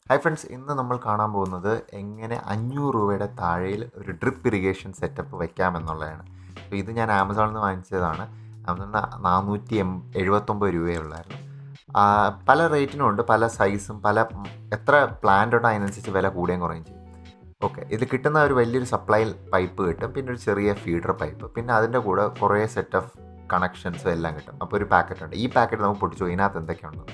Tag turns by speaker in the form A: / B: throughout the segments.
A: Hi friends, ഇന്ന് നമ്മൾ കാണാൻ പോകുന്നത് എങ്ങനെ 500 രൂപയുടെ താഴെയിൽ ഒരു ഡ്രിപ്പ് ഇറിഗേഷൻ സെറ്റപ്പ് വയ്ക്കാമെന്നുള്ളതാണ്. അപ്പോൾ ഇത് ഞാൻ ആമസോണിൽ നിന്ന് വാങ്ങിച്ചതാണ്. ആമസോണിൽ നിന്ന് 479 രൂപയുള്ളായിരുന്നു. പല റേറ്റിനും ഉണ്ട്, പല സൈസും, എത്ര പ്ലാന്റ് ഉണ്ടോ അതിനനുസരിച്ച് വില കൂടുകയും കുറയുകയും ചെയ്യും. ഓക്കെ, ഇത് കിട്ടുന്ന ഒരു വലിയൊരു സപ്ലൈ പൈപ്പ് കിട്ടും, പിന്നെ ഒരു ചെറിയ ഫീഡർ പൈപ്പ്, പിന്നെ അതിൻ്റെ കൂടെ കുറേ സെറ്റ് ഓഫ് കണക്ഷൻസും എല്ലാം കിട്ടും. അപ്പോൾ ഒരു പാക്കറ്റ് ഉണ്ട്. ഈ പാക്കറ്റ് നമുക്ക് പൊട്ടിച്ചു ഇതിനകത്ത് എന്തൊക്കെയുണ്ട്.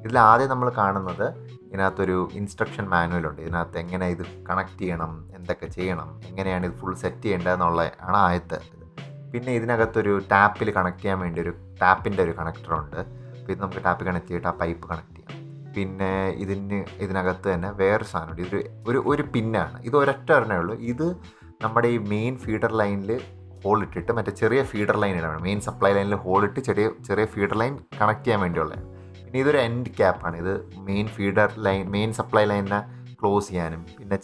A: ഇതിൽ ആദ്യം നമ്മൾ കാണുന്നത് ഇതിനകത്തൊരു ഇൻസ്ട്രക്ഷൻ മാനുവലുണ്ട്. ഇതിനകത്ത് എങ്ങനെ ഇത് കണക്ട് ചെയ്യണം, എന്തൊക്കെ ചെയ്യണം, എങ്ങനെയാണ് ഇത് ഫുൾ സെറ്റ് ചെയ്യേണ്ടതെന്നുള്ള ആണ് ആദ്യത്തെ ഇത്. പിന്നെ ഇതിനകത്തൊരു ടാപ്പിൽ കണക്ട് ചെയ്യാൻ വേണ്ടി ഒരു ടാപ്പിൻ്റെ ഒരു കണക്ടറുണ്ട്. അപ്പോൾ ഇത് നമുക്ക് ടാപ്പിൽ കണക്ട് ചെയ്തിട്ട് ആ പൈപ്പ് കണക്ട് ചെയ്യാം. പിന്നെ ഇതിനകത്ത് തന്നെ വേറൊരു സാധനമുണ്ട്. ഒരു പിന്നാണ്. ഇത് ഒരൊറ്റ ഉള്ളൂ. ഇത് നമ്മുടെ ഈ മെയിൻ ഫീഡർ ലൈനിൽ ഹോളിട്ടിട്ട് മറ്റേ ചെറിയ ഫീഡർ ലൈൻ ഇടാണ്. മെയിൻ സപ്ലൈ ലൈനിൽ ഹോളിട്ട് ചെറിയ ഫീഡർ ലൈൻ കണക്ട് ചെയ്യാൻ വേണ്ടിയുള്ളതാണ്. പിന്നെ ഇതൊരു എൻഡ് ക്യാപ്പാണ്. ഇത് മെയിൻ സപ്ലൈ ലൈനിനെ ക്ലോസ് ചെയ്യാനും പിന്നെ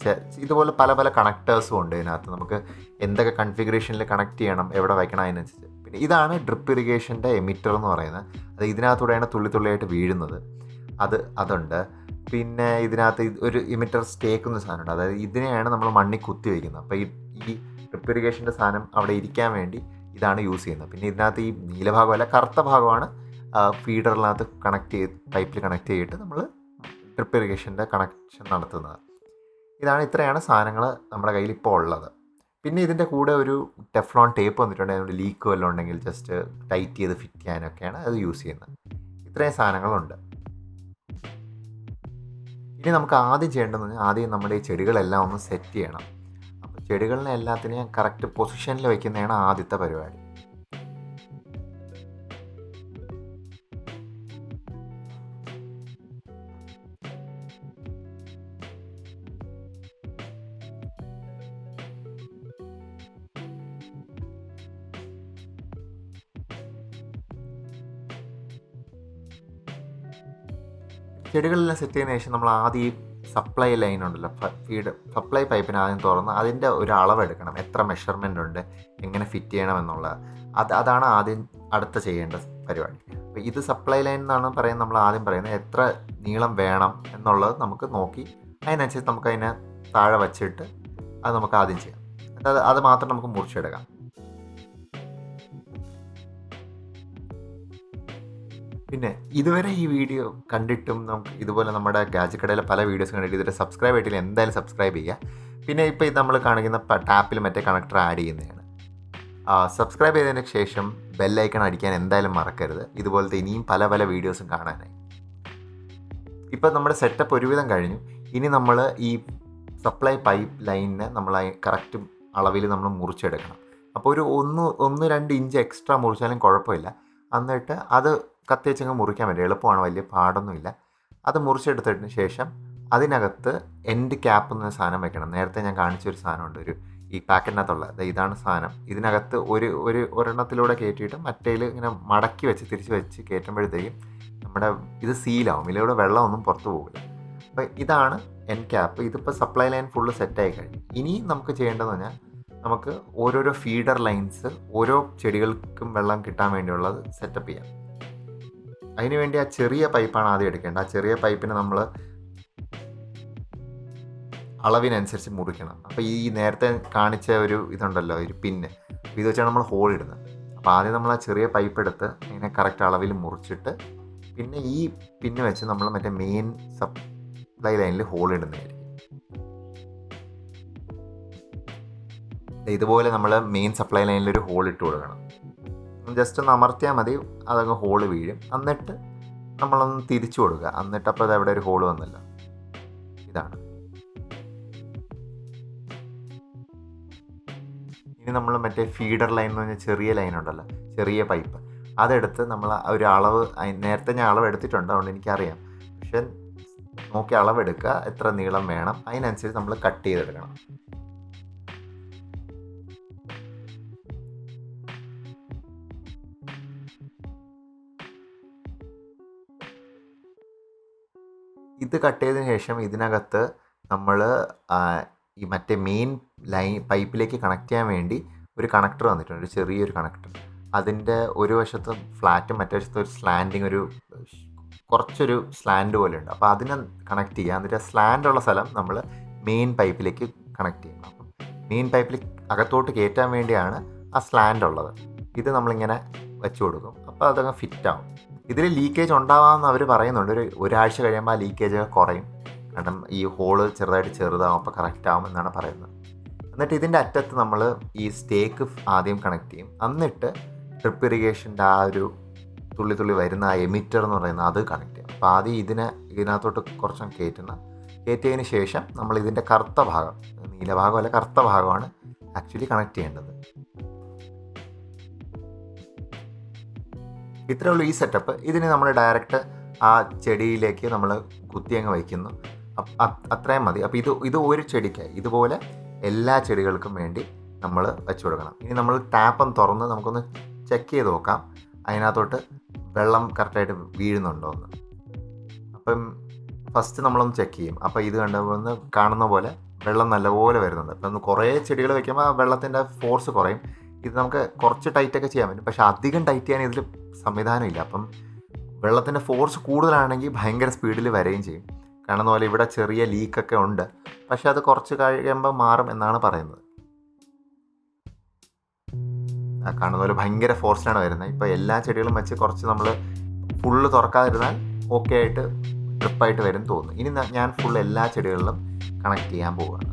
A: ഇതുപോലെ പല കണക്ടേഴ്സും ഉണ്ട് ഇതിനകത്ത്. നമുക്ക് എന്തൊക്കെ കൺഫിഗറേഷനിൽ കണക്ട് ചെയ്യണം, എവിടെ വയ്ക്കണം അതിനനുസരിച്ച്. പിന്നെ ഇതാണ് ഡ്രിപ്പ് ഇറിഗേഷൻ്റെ എമിറ്റർ എന്ന് പറയുന്നത്. അത് ഇതിനകത്തൂടെയാണ് തുള്ളിയായിട്ട് വീഴുന്നത്. അതുണ്ട്. പിന്നെ ഇതിനകത്ത് ഒരു എമിറ്റർ സ്റ്റേക്ക് എന്ന സാധനമുണ്ട്. അതായത് ഇതിനെയാണ് നമ്മൾ മണ്ണിൽ കുത്തി വയ്ക്കുന്നത്. അപ്പോൾ ഈ ഡ്രിപ്പ് ഇറിഗേഷൻ്റെ സാധനം അവിടെ ഇരിക്കാൻ വേണ്ടി ഇതാണ് യൂസ് ചെയ്യുന്നത്. പിന്നെ ഇതിനകത്ത് ഈ നീലഭാഗമല്ല, കറുത്ത ഭാഗമാണ് ഫീഡറിനകത്ത് പൈപ്പിൽ കണക്ട് ചെയ്തിട്ട് നമ്മൾ ഡ്രിപ്പ് ഇറിഗേഷൻ്റെ കണക്ഷൻ നടത്തുന്നത്. ഇത്രയാണ് സാധനങ്ങൾ നമ്മുടെ കയ്യിൽ ഇപ്പോൾ ഉള്ളത്. പിന്നെ ഇതിൻ്റെ കൂടെ ഒരു ടെഫ്ലോൺ ടേപ്പ് വന്നിട്ടുണ്ട്. അതിനോട് ലീക്ക് വല്ലതും ഉണ്ടെങ്കിൽ ജസ്റ്റ് ടൈറ്റ് ചെയ്ത് ഫിറ്റ് ചെയ്യാനൊക്കെയാണ് അത് യൂസ് ചെയ്യുന്നത്. ഇത്രയും സാധനങ്ങളുണ്ട്. ഇനി നമുക്ക് ആദ്യം ചെയ്യേണ്ടതെന്ന് പറഞ്ഞാൽ ആദ്യം നമ്മുടെ ഈ ചെടികളെല്ലാം ഒന്ന് സെറ്റ് ചെയ്യണം. അപ്പോൾ ചെടികളിനെ എല്ലാത്തിനെയും കറക്റ്റ് പൊസിഷനിൽ വയ്ക്കുന്നതാണ് ആദ്യത്തെ പരിപാടി. ചെടികളെല്ലാം സെറ്റ് ചെയ്തതിന് ശേഷം നമ്മൾ ആദ്യം ഈ സപ്ലൈ ലൈൻ ഉണ്ടല്ലോ, സപ്ലൈ പൈപ്പിന് ആദ്യം തുറന്ന് അതിൻ്റെ ഒരു അളവെടുക്കണം. എത്ര മെഷർമെൻ്റ് ഉണ്ട്, എങ്ങനെ ഫിറ്റ് ചെയ്യണം എന്നുള്ളത്. അതാണ് ആദ്യം അടുത്ത ചെയ്യേണ്ട പരിപാടി. അപ്പോൾ ഇത് സപ്ലൈ ലൈൻ എന്നാണ് പറയുന്നത്. നമ്മൾ ആദ്യം പറയുന്നത് എത്ര നീളം വേണം എന്നുള്ളത് നമുക്ക് നോക്കി അതിനനുസരിച്ച് നമുക്കതിനെ താഴെ വച്ചിട്ട് അത് നമുക്ക് ആദ്യം ചെയ്യാം. അത് മാത്രം നമുക്ക് മുറിച്ചെടുക്കാം. പിന്നെ ഇതുവരെ ഈ വീഡിയോ കണ്ടിട്ടും നമുക്ക് ഇതുപോലെ നമ്മുടെ ഗാഡ്ജറ്റ് കടയിലെ പല വീഡിയോസ് കണ്ടിട്ട് ഇതുവരെ സബ്സ്ക്രൈബ് ആയിട്ടില്ല, എന്തായാലും സബ്സ്ക്രൈബ് ചെയ്യുക. പിന്നെ ഇപ്പോൾ ഇത് നമ്മൾ കാണിക്കുന്ന ടാപ്പിൽ മറ്റേ കണക്ടർ ആഡ് ചെയ്യുന്നതാണ്. സബ്സ്ക്രൈബ് ചെയ്തതിന് ശേഷം ബെല്ലൈക്കൺ അടിക്കാൻ എന്തായാലും മറക്കരുത്, ഇതുപോലത്തെ ഇനിയും പല വീഡിയോസും കാണാനായി. ഇപ്പോൾ നമ്മുടെ സെറ്റപ്പ് ഒരുവിധം കഴിഞ്ഞു. ഇനി നമ്മൾ ഈ സപ്ലൈ പൈപ്പ് ലൈനിനെ നമ്മൾ കറക്റ്റ് അളവിൽ നമ്മൾ മുറിച്ചെടുക്കണം. അപ്പോൾ ഒരു 1-2 ഇഞ്ച് എക്സ്ട്രാ മുറിച്ചാലും കുഴപ്പമില്ല. എന്നിട്ട് അത് കത്തി വെച്ചങ്ങ് മുറിക്കാൻ പറ്റും, എളുപ്പമാണ്, വലിയ പാടൊന്നുമില്ല. അത് മുറിച്ചെടുത്തതിന് ശേഷം അതിനകത്ത് എൻഡ് ക്യാപ്പ് എന്ന സാധനം വെക്കണം. നേരത്തെ ഞാൻ കാണിച്ചൊരു സാധനമുണ്ട്, ഈ പാക്കറ്റിനകത്തുള്ള ഇതാണ് സാധനം. ഇതിനകത്ത് ഒരെണ്ണത്തിലൂടെ കയറ്റിയിട്ട് മറ്റേൽ ഇങ്ങനെ മടക്കി വെച്ച് തിരിച്ച് വെച്ച് കയറ്റുമ്പോഴത്തേക്കും നമ്മുടെ ഇത് സീലാവും, ഇതിലൂടെ വെള്ളമൊന്നും പുറത്തു പോകില്ല. അപ്പോൾ ഇതാണ് എൻഡ് ക്യാപ്പ്. ഇതിപ്പോൾ സപ്ലൈ ലൈൻ ഫുള്ള് സെറ്റായി കഴിഞ്ഞു. ഇനി നമുക്ക് ചെയ്യേണ്ടതെന്ന് പറഞ്ഞാൽ നമുക്ക് ഓരോരോ ഫീഡർ ലൈൻസ് ഓരോ ചെടികൾക്കും വെള്ളം കിട്ടാൻ വേണ്ടിയുള്ളത് സെറ്റപ്പ് ചെയ്യാം. അതിനുവേണ്ടി ആ ചെറിയ പൈപ്പാണ് ആദ്യം എടുക്കേണ്ടത്. ആ ചെറിയ പൈപ്പിന് നമ്മൾ അളവിനനുസരിച്ച് മുറിക്കണം. അപ്പോൾ ഈ നേരത്തെ കാണിച്ച ഇതുണ്ടല്ലോ, ഒരു പിന്ന്, ഇത് വെച്ചാണ് നമ്മൾ ഹോൾ ഇടുന്നത്. അപ്പോൾ ആദ്യം നമ്മൾ ആ ചെറിയ പൈപ്പ് എടുത്ത് ഇങ്ങനെ കറക്റ്റ് അളവിൽ മുറിച്ചിട്ട് പിന്നെ ഈ പിന്ന് വെച്ച് നമ്മൾ മറ്റേ മെയിൻ സപ്ലൈ ലൈനിൽ ഹോൾ ഇടുന്നതായിരിക്കും. ഇതുപോലെ നമ്മൾ മെയിൻ സപ്ലൈ ലൈനിൽ ഒരു ഹോൾ ഇട്ട് കൊടുക്കണം. ജസ്റ്റ് ഒന്ന് അമർത്തിയാൽ മതി, അതങ്ങ് ഹോള് വീഴും. എന്നിട്ട് നമ്മളൊന്ന് തിരിച്ചു കൊടുക്കുക. എന്നിട്ടപ്പോൾ അത് അവിടെ ഒരു ഹോള് വന്നല്ലോ, ഇതാണ്. ഇനി നമ്മൾ മറ്റേ ഫീഡർ ലൈൻ എന്ന് പറഞ്ഞാൽ ചെറിയ ലൈൻ ഉണ്ടല്ലോ, ചെറിയ പൈപ്പ്, അതെടുത്ത് നമ്മൾ ഒരു അളവ്, നേരത്തെ ഞാൻ അളവ് എടുത്തിട്ടുണ്ട്, അതുകൊണ്ട് എനിക്കറിയാം. പക്ഷെ നോക്കി അളവെടുക്കുക, എത്ര നീളം വേണം അതിനനുസരിച്ച് നമ്മൾ കട്ട് ചെയ്തെടുക്കണം. ഇത് കട്ട് ചെയ്തതിന് ശേഷം ഇതിനകത്ത് നമ്മൾ ഈ മറ്റേ മെയിൻ ലൈൻ പൈപ്പിലേക്ക് കണക്ട് ചെയ്യാൻ വേണ്ടി ഒരു കണക്ടർ വന്നിട്ടുണ്ട്, ഒരു ചെറിയൊരു കണക്ടർ. അതിൻ്റെ ഒരു വശത്ത് ഫ്ലാറ്റും മറ്റേ വശത്ത് ഒരു സ്ലാൻഡിങ്, ഒരു കുറച്ചൊരു സ്ലാൻഡ് പോലെ ഉണ്ട്. അപ്പോൾ അതിനെ കണക്ട് ചെയ്യുക. എന്നിട്ട് സ്ലാൻഡുള്ള സ്ഥലം നമ്മൾ മെയിൻ പൈപ്പിലേക്ക് കണക്ട് ചെയ്യണം. അപ്പം മെയിൻ പൈപ്പിൽ അകത്തോട്ട് കയറ്റാൻ വേണ്ടിയാണ് ആ സ്ലാൻഡ് ഉള്ളത്. ഇത് നമ്മളിങ്ങനെ വെച്ച് കൊടുക്കും. അപ്പോൾ അതങ്ങ് ഫിറ്റാവും. ഇതിൽ ലീക്കേജ് ഉണ്ടാവാമെന്ന് അവർ പറയുന്നുണ്ട്. ഒരാഴ്ച കഴിയുമ്പോൾ ആ ലീക്കേജ് കുറയും. കാരണം ഈ ഹോള് ചെറുതായിട്ട് ചെറുതാവും, അപ്പോൾ കറക്റ്റ് ആവും എന്നാണ് പറയുന്നത്. എന്നിട്ട് ഇതിൻ്റെ അറ്റത്ത് നമ്മൾ ഈ സ്റ്റേക്ക് ആദ്യം കണക്ട് ചെയ്യും. എന്നിട്ട് ഡ്രിപ്പ് ഇറിഗേഷൻ്റെ ആ ഒരു തുള്ളി തുള്ളി വരുന്ന ആ എമിറ്റർ എന്ന് പറയുന്നത് അത് കണക്ട് ചെയ്യും. അപ്പോൾ ആദ്യം ഇതിനകത്തോട്ട് കുറച്ചും കയറ്റിയതിന് ശേഷം നമ്മൾ ഇതിൻ്റെ കറുത്ത ഭാഗം, നീലഭാഗമല്ല കറുത്ത ഭാഗമാണ് ആക്ച്വലി കണക്ട് ചെയ്യേണ്ടത്. ഇത്രയേ ഉള്ളൂ ഈ സെറ്റപ്പ്. ഇതിന് നമ്മൾ ഡയറക്റ്റ് ആ ചെടിയിലേക്ക് നമ്മൾ കുത്തി അങ്ങ് വയ്ക്കുന്നു. അത്രയും മതി. അപ്പോൾ ഇത് ഒരു ചെടിക്ക് ഇതുപോലെ എല്ലാ ചെടികൾക്കും വേണ്ടി നമ്മൾ വെച്ച് കൊടുക്കണം. ഇനി നമ്മൾ ടാപ്പൊന്ന് തുറന്ന് നമുക്കൊന്ന് ചെക്ക് ചെയ്ത് നോക്കാം അതിനകത്തോട്ട് വെള്ളം കറക്റ്റായിട്ട് വീഴുന്നുണ്ടോ എന്ന്. അപ്പം ഫസ്റ്റ് നമ്മളൊന്ന് ചെക്ക് ചെയ്യും. അപ്പോൾ ഇത് കണ്ടുകൊണ്ട് കാണുന്ന പോലെ വെള്ളം നല്ലപോലെ വരുന്നുണ്ട്. അപ്പം കുറേ ചെടികൾ വയ്ക്കുമ്പോൾ ആ വെള്ളത്തിൻ്റെ ഫോഴ്സ് കുറയും. ഇത് നമുക്ക് കുറച്ച് ടൈറ്റൊക്കെ ചെയ്യാൻ പറ്റും, പക്ഷേ അധികം ടൈറ്റ് ചെയ്യാൻ ഇതിൽ സംവിധാനമില്ല. അപ്പം വെള്ളത്തിൻ്റെ ഫോഴ്സ് കൂടുതലാണെങ്കിൽ ഭയങ്കര സ്പീഡിൽ വരികയും ചെയ്യും. കാണുന്ന പോലെ ഇവിടെ ചെറിയ ലീക്കൊക്കെ ഉണ്ട്, പക്ഷെ അത് കുറച്ച് കഴിയുമ്പോൾ മാറും എന്നാണ് പറയുന്നത്. കാണുന്ന പോലെ ഭയങ്കര ഫോഴ്സിലാണ് വരുന്നത്. ഇപ്പോൾ എല്ലാ ചെടികളും വെച്ച് കുറച്ച് നമ്മൾ ഫുള്ള് തുറക്കാതിരുന്നാൽ ഓക്കെ ആയിട്ട് ട്രിപ്പായിട്ട് വരും തോന്നുന്നു. ഇനി ഞാൻ ഫുൾ എല്ലാ ചെടികളിലും കണക്ട് ചെയ്യാൻ പോവുകയാണ്.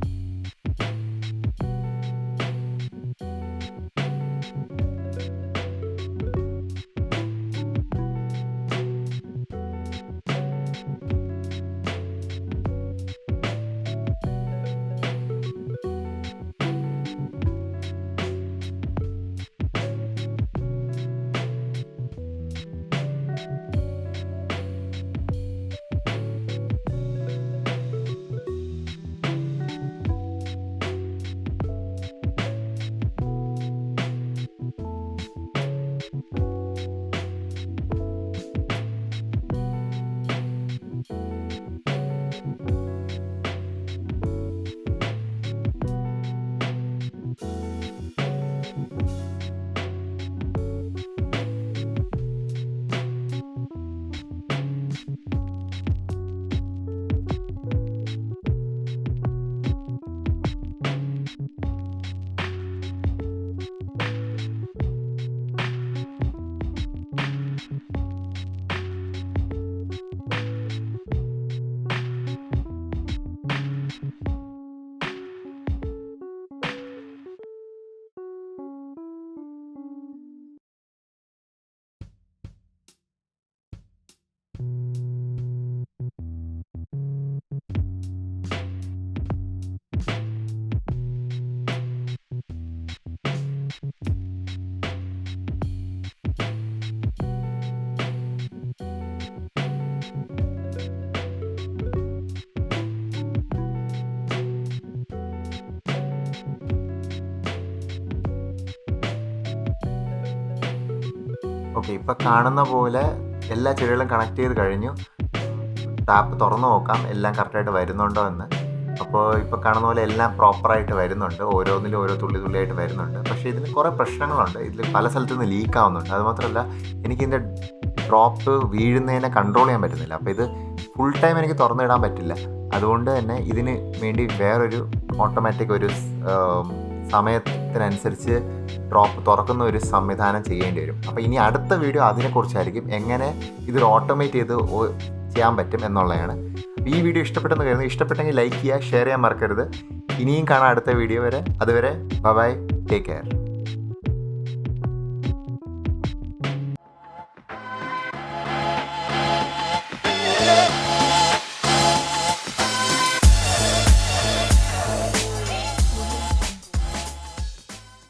A: ഓക്കെ, ഇപ്പോൾ കാണുന്ന പോലെ എല്ലാ ചെടികളും കണക്ട് ചെയ്ത് കഴിഞ്ഞു. ടാപ്പ് തുറന്ന് നോക്കാം എല്ലാം കറക്റ്റായിട്ട് വരുന്നുണ്ടോ എന്ന്. അപ്പോൾ ഇപ്പോൾ കാണുന്ന പോലെ എല്ലാം പ്രോപ്പറായിട്ട് വരുന്നുണ്ട്. ഓരോന്നിലും ഓരോ തുള്ളി തുള്ളിയായിട്ട് വരുന്നുണ്ട്. പക്ഷേ ഇതിന് കുറേ പ്രശ്നങ്ങളുണ്ട്. ഇതിൽ പല സ്ഥലത്തു നിന്ന് ലീക്ക് ആവുന്നുണ്ട്. അതുമാത്രമല്ല എനിക്കിതിൻ്റെ ഡ്രോപ്പ് വീഴുന്നതിനെ കൺട്രോൾ ചെയ്യാൻ പറ്റുന്നില്ല. അപ്പോൾ ഇത് ഫുൾ ടൈം എനിക്ക് തുറന്നിടാൻ പറ്റില്ല. അതുകൊണ്ട് തന്നെ ഇതിന് വേണ്ടി വേറൊരു ഓട്ടോമാറ്റിക് ഒരു സമയത്തിനനുസരിച്ച് ഡ്രോപ്പ് തുറക്കുന്ന ഒരു സംവിധാനം ചെയ്യേണ്ടി വരും. അപ്പോൾ ഇനി അടുത്ത വീഡിയോ അതിനെക്കുറിച്ചായിരിക്കും, എങ്ങനെ ഇതൊരു ഓട്ടോമേറ്റ് ചെയ്ത് ചെയ്യാൻ പറ്റും എന്നുള്ളതാണ്. ഈ വീഡിയോ ഇഷ്ടപ്പെട്ടെന്ന് കരുതുന്നു. ഇഷ്ടപ്പെട്ടെങ്കിൽ ലൈക്ക് ചെയ്യുക, ഷെയർ ചെയ്യാൻ മറക്കരുത്. ഇനിയും കാണാം അടുത്ത വീഡിയോ വരെ. അതുവരെ ബൈ, ടേക്ക് കെയർ.
B: Yeah.